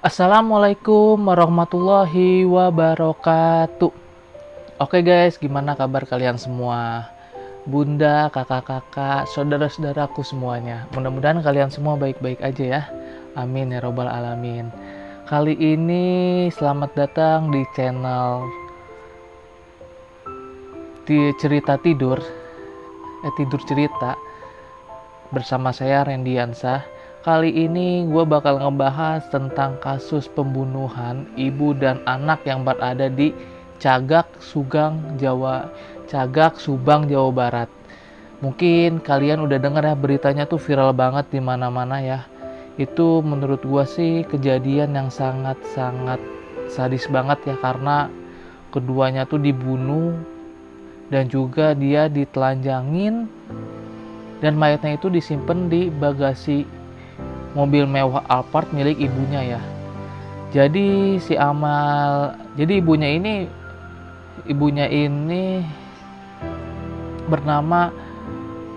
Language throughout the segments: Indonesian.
Assalamualaikum warahmatullahi wabarakatuh. Oke guys, gimana kabar kalian semua? Bunda, kakak-kakak, saudara-saudaraku semuanya. Mudah-mudahan kalian semua baik-baik aja ya. Amin ya robbal alamin. Kali ini selamat datang di channel di cerita tidur, tidur cerita bersama saya Randy Yansah. Kali ini gue bakal ngebahas tentang kasus pembunuhan ibu dan anak yang berada di Cagak, Subang, Jawa Barat. Mungkin kalian udah dengar ya, beritanya tuh viral banget di mana-mana ya. Itu menurut gue sih kejadian yang sangat-sangat sadis banget ya, karena keduanya tuh dibunuh dan juga dia ditelanjangin dan mayatnya itu disimpan di bagasi mobil mewah Alphard milik ibunya ya. Jadi ibunya ini bernama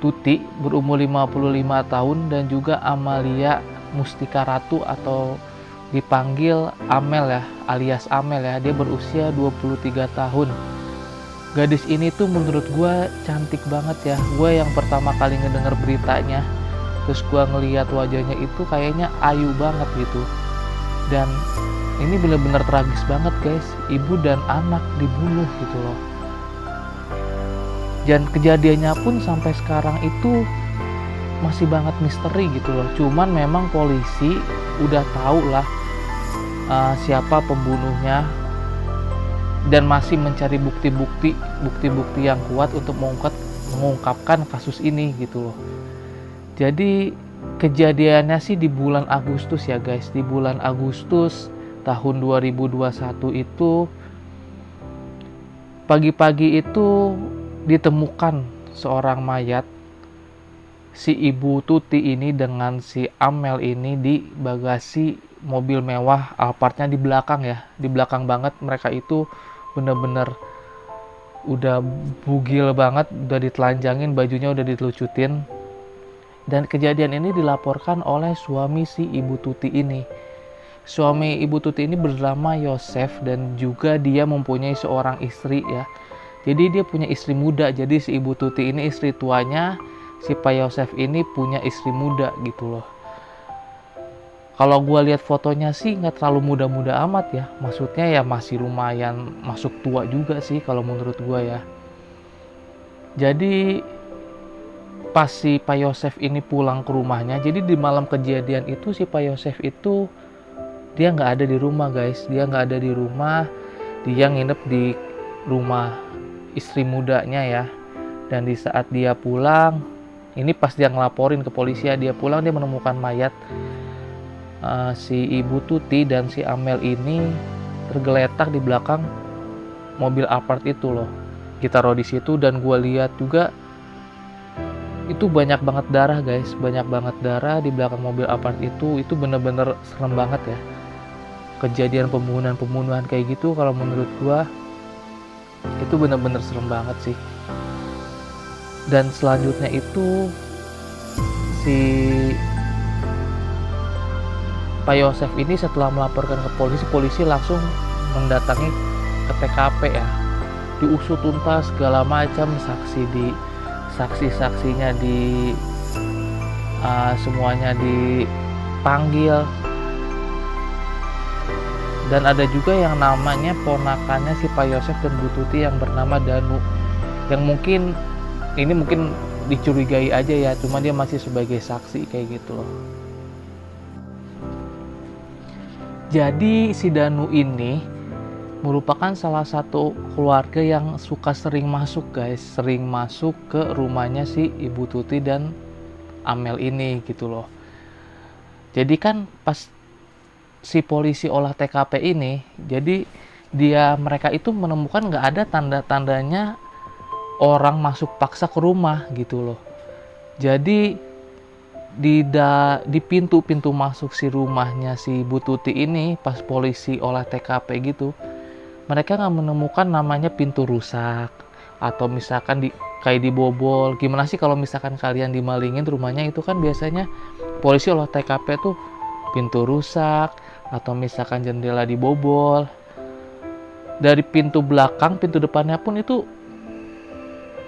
Tuti, berumur 55 tahun, dan juga Amalia Mustika Ratu atau dipanggil Amel ya, alias Amel ya. Dia berusia 23 tahun. Gadis ini tuh menurut gue cantik banget ya. Gue yang pertama kali ngedenger beritanya, terus gue ngeliat wajahnya itu kayaknya ayu banget gitu. Dan ini bener-bener tragis banget guys, ibu dan anak dibunuh gitu loh. Dan kejadiannya pun sampai sekarang itu masih banget misteri gitu loh. Cuman memang polisi udah tahu lah siapa pembunuhnya, dan masih mencari bukti-bukti yang kuat untuk mengungkapkan kasus ini gitu loh. Jadi kejadiannya sih di bulan Agustus ya guys. Di bulan Agustus tahun 2021 itu pagi-pagi itu ditemukan seorang mayat si ibu Tuti ini dengan si Amel ini di bagasi mobil mewah Alphardnya di belakang ya. Di belakang banget, mereka itu bener-bener udah bugil banget, udah ditelanjangin, bajunya udah ditelucutin. Dan kejadian ini dilaporkan oleh suami si ibu Tuti ini. Suami ibu Tuti ini bernama Yosef, dan juga dia mempunyai seorang istri ya. Jadi dia punya istri muda. Jadi si ibu Tuti ini istri tuanya, si Pak Yosef ini punya istri muda gitu loh. Kalau gue lihat fotonya sih nggak terlalu muda-muda amat ya. Maksudnya ya masih lumayan masuk tua juga sih kalau menurut gue ya. Jadi pas si Pak Yosef ini pulang ke rumahnya, jadi di malam kejadian itu si Pak Yosef itu dia nggak ada di rumah guys. Dia nggak ada di rumah, dia nginep di rumah istri mudanya ya. Dan di saat dia pulang, ini pas dia ngelaporin ke polisi ya, dia pulang dia menemukan mayat si ibu Tuti dan si Amel ini tergeletak di belakang mobil Alphard itu loh. Kita taruh di situ, dan gue lihat juga itu banyak banget darah guys, banyak banget darah di belakang mobil Alphard itu bener-bener serem banget ya. Kejadian pembunuhan kayak gitu kalau menurut gua itu bener-bener serem banget sih. Dan selanjutnya itu si Pak Yosef ini setelah melaporkan ke polisi langsung mendatangi ke TKP ya. Diusut tuntas segala macam, saksi-saksinya semuanya dipanggil. Dan ada juga yang namanya ponakannya si Pak Yosef dan Bu Tuti yang bernama Danu, yang mungkin dicurigai aja ya, cuma dia masih sebagai saksi kayak gitu loh. Jadi si Danu ini merupakan salah satu keluarga yang sering masuk ke rumahnya si Ibu Tuti dan Amel ini gitu loh. Jadi kan pas si polisi olah TKP ini, jadi mereka itu menemukan nggak ada tanda-tandanya orang masuk paksa ke rumah gitu loh. Jadi di pintu masuk si rumahnya si Bu Tuti ini, pas polisi olah TKP gitu, mereka nggak menemukan namanya pintu rusak atau misalkan kayak dibobol. Gimana sih kalau misalkan kalian dimalingin rumahnya, itu kan biasanya polisi olah TKP tuh pintu rusak, atau misalkan jendela dibobol. Dari pintu belakang, pintu depannya pun itu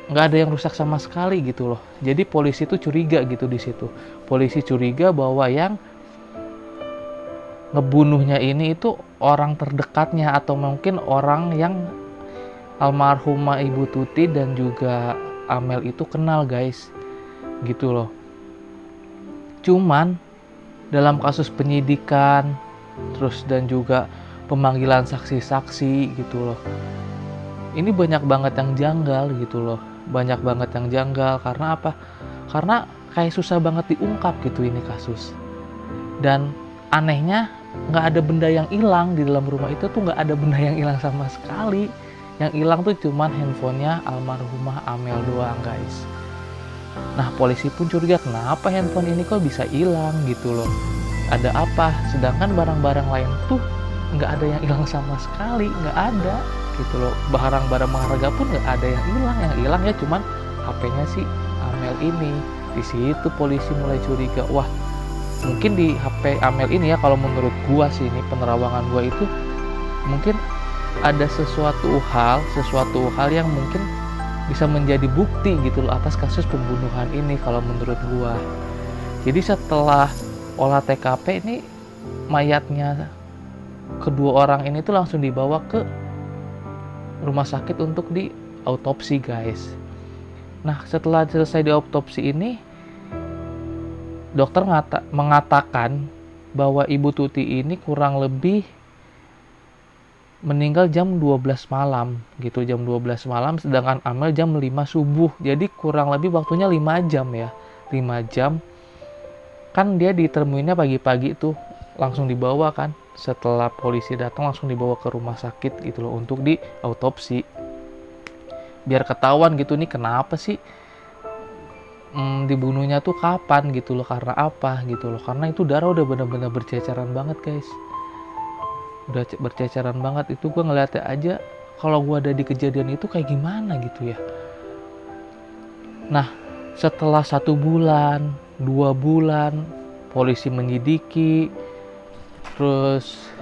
nggak ada yang rusak sama sekali gitu loh. Jadi polisi itu curiga gitu di situ. Polisi curiga bahwa yang ngebunuhnya ini itu orang terdekatnya atau mungkin orang yang almarhumah Ibu Tuti dan juga Amel itu kenal, guys. Gitu loh. Cuman dalam kasus penyidikan terus dan juga pemanggilan saksi-saksi gitu loh, ini banyak banget yang janggal gitu loh. Banyak banget yang janggal karena apa? Karena kayak susah banget diungkap gitu ini kasus. Dan anehnya nggak ada benda yang hilang di dalam rumah itu tuh, nggak ada benda yang hilang sama sekali. Yang hilang tuh cuman handphonenya almarhumah Amel doang, guys. Nah, polisi pun curiga kenapa handphone ini kok bisa hilang gitu loh. Ada apa? Sedangkan barang-barang lain tuh nggak ada yang hilang sama sekali, nggak ada gitu loh. Barang-barang berharga pun nggak ada yang hilang. Yang hilang ya cuman HP-nya si Amel ini. Di situ polisi mulai curiga, wah mungkin di HP Amel ini ya, kalau menurut gua sih, ini penerawangan gua itu mungkin ada sesuatu hal yang mungkin bisa menjadi bukti gitu loh atas kasus pembunuhan ini kalau menurut gua. Jadi setelah olah TKP ini, mayatnya kedua orang ini tuh langsung dibawa ke rumah sakit untuk di autopsi, guys. Nah, setelah selesai di autopsi ini, dokter mengatakan bahwa Ibu Tuti ini kurang lebih meninggal jam 12 malam gitu, jam 12 malam, sedangkan Amel jam 5 subuh. Jadi kurang lebih waktunya 5 jam ya. 5 jam. Kan dia ditemuinnya pagi-pagi tuh, langsung dibawa kan. Setelah polisi datang langsung dibawa ke rumah sakit gitu loh untuk di autopsi. Biar ketahuan gitu nih kenapa sih dibunuhnya tuh kapan gitu loh, karena apa gitu loh. Karena itu darah udah benar-benar berceceran banget, guys. Udah berceceran banget. Itu gue ngeliatnya aja, kalau gue ada di kejadian itu kayak gimana gitu ya. Nah, setelah 1 bulan 2 bulan polisi menyelidiki, terus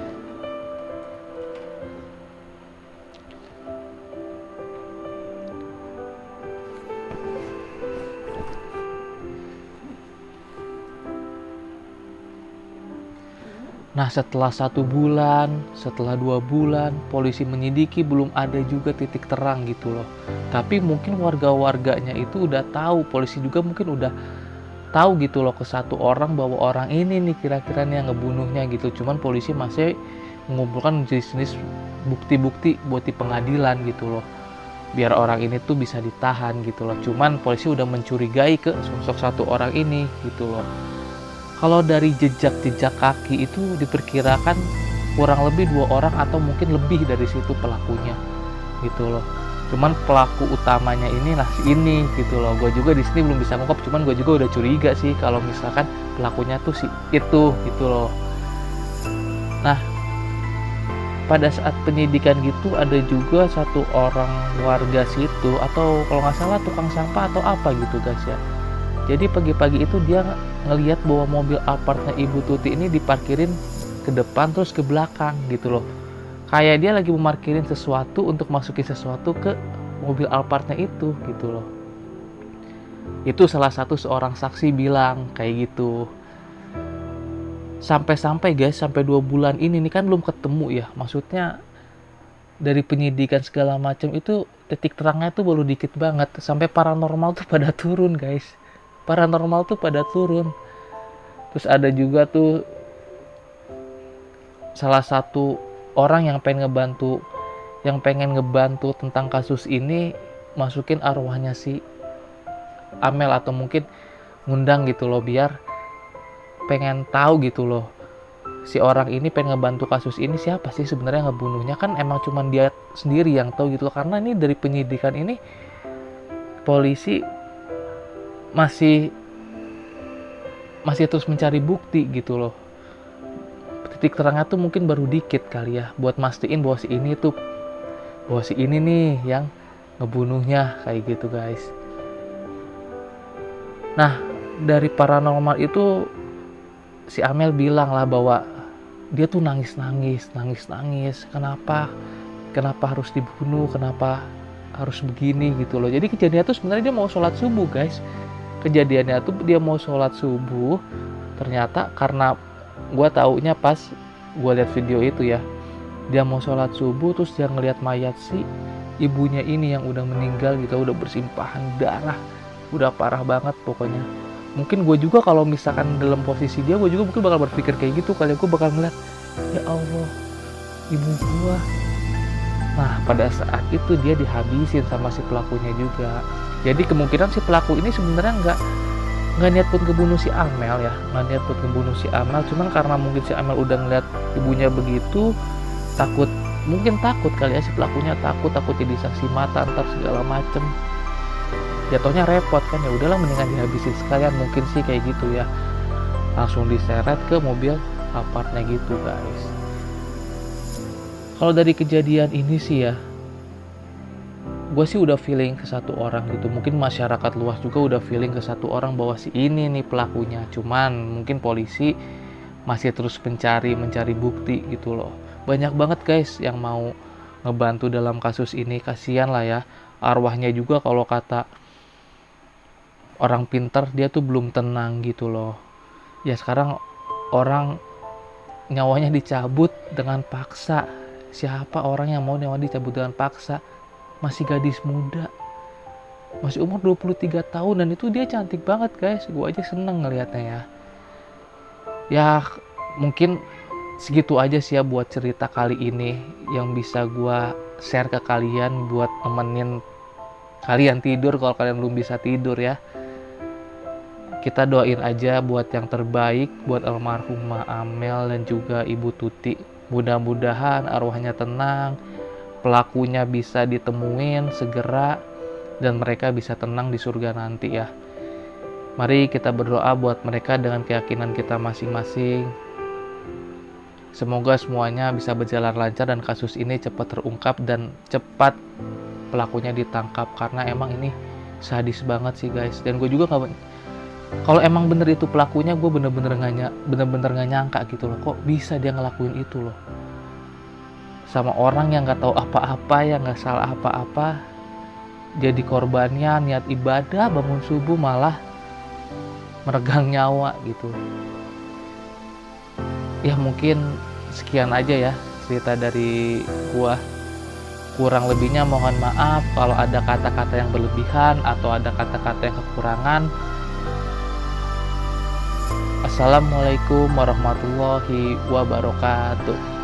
setelah 1 bulan, setelah 2 bulan, polisi menyelidiki, belum ada juga titik terang gitu loh. Tapi mungkin warga-warganya itu udah tahu, polisi juga mungkin udah tahu gitu loh ke satu orang bahwa orang ini nih kira-kira nih yang ngebunuhnya gitu. Cuman polisi masih mengumpulkan jenis-jenis bukti-bukti buat di pengadilan gitu loh, biar orang ini tuh bisa ditahan gitu loh. Cuman polisi udah mencurigai ke sosok satu orang ini gitu loh. Kalau dari jejak-jejak kaki itu diperkirakan kurang lebih 2 orang atau mungkin lebih dari situ pelakunya gitu loh. Cuman pelaku utamanya ini si ini gitu loh. Gue juga di sini belum bisa ngungkap, cuman gue juga udah curiga sih kalau misalkan pelakunya tuh si itu gitu loh. Nah, pada saat penyidikan gitu ada juga satu orang warga situ, atau kalau nggak salah tukang sampah atau apa gitu, guys ya. Jadi pagi-pagi itu dia ngelihat bahwa mobil Alphardnya Ibu Tuti ini diparkirin ke depan terus ke belakang gitu loh. Kayak dia lagi memarkirin sesuatu untuk masukin sesuatu ke mobil Alphardnya itu gitu loh. Itu salah satu seorang saksi bilang kayak gitu. Sampai-sampai guys, sampai 2 bulan ini nih kan belum ketemu ya. Maksudnya dari penyidikan segala macam itu titik terangnya tuh baru dikit banget. Sampai paranormal tuh pada turun, guys. Paranormal tuh pada turun. Terus ada juga tuh salah satu orang yang pengen ngebantu tentang kasus ini, masukin arwahnya si Amel, atau mungkin ngundang gitu loh, biar pengen tahu gitu loh, si orang ini pengen ngebantu kasus ini siapa sih sebenarnya ngebunuhnya. Kan emang cuman dia sendiri yang tahu gitu loh. Karena ini dari penyidikan ini polisi masih terus mencari bukti gitu loh. Titik terangnya tuh mungkin baru dikit kali ya, buat mastiin bahwa si ini nih yang ngebunuhnya kayak gitu, guys. Nah, dari paranormal itu si Amel bilang lah bahwa dia tuh nangis, kenapa harus dibunuh, kenapa harus begini gitu loh. Jadi kejadiannya tuh sebenarnya dia mau sholat subuh guys. Kejadiannya tuh dia mau sholat subuh, ternyata karena gue taunya pas gue lihat video itu ya, dia mau sholat subuh terus dia ngelihat mayat si ibunya ini yang udah meninggal gitu, udah bersimpahan darah, udah parah banget pokoknya. Mungkin gue juga kalau misalkan dalam posisi dia, gue juga mungkin bakal berpikir kayak gitu kali. Gue bakal ngeliat, ya Allah, ibu gue. Nah pada saat itu dia dihabisin sama si pelakunya juga. Jadi kemungkinan si pelaku ini sebenarnya nggak niat pun kebunuh si Amel ya, nggak niat pun kebunuh si Amel. Cuman karena mungkin si Amel udah ngeliat ibunya begitu, mungkin takut kali ya si pelakunya, takut jadi saksi mata ntar segala macem. Jatuhnya repot kan, ya udahlah mendingan dihabisin sekalian, mungkin sih kayak gitu ya. Langsung diseret ke mobil apartnya gitu guys. Kalau dari kejadian ini sih ya, gue sih udah feeling ke satu orang gitu. Mungkin masyarakat luas juga udah feeling ke satu orang bahwa si ini nih pelakunya. Cuman mungkin polisi masih terus mencari bukti gitu loh. Banyak banget guys yang mau ngebantu dalam kasus ini. Kasihan lah ya, arwahnya juga kalau kata orang pintar dia tuh belum tenang gitu loh. Ya sekarang orang nyawanya dicabut dengan paksa. Siapa orang yang mau nyawa dicabut dengan paksa? Masih gadis muda, masih umur 23 tahun, dan itu dia cantik banget guys. Gue aja seneng ngelihatnya ya. Ya mungkin segitu aja sih ya buat cerita kali ini yang bisa gue share ke kalian buat nemenin kalian tidur kalau kalian belum bisa tidur ya. Kita doain aja buat yang terbaik buat almarhumah Amel dan juga Ibu Tuti. Mudah-mudahan arwahnya tenang, pelakunya bisa ditemuin segera, dan mereka bisa tenang di surga nanti ya. Mari kita berdoa buat mereka dengan keyakinan kita masing-masing. Semoga semuanya bisa berjalan lancar dan kasus ini cepat terungkap dan cepat pelakunya ditangkap, karena emang ini sadis banget sih guys. Dan gue juga kalau emang bener itu pelakunya, gue bener-bener gak nyangka gitu loh, kok bisa dia ngelakuin itu loh sama orang yang gak tahu apa-apa, yang gak salah apa-apa. Jadi korbannya niat ibadah bangun subuh malah meregang nyawa gitu. Ya mungkin sekian aja ya cerita dari gua. Kurang lebihnya mohon maaf kalau ada kata-kata yang berlebihan atau ada kata-kata yang kekurangan. Assalamualaikum warahmatullahi wabarakatuh.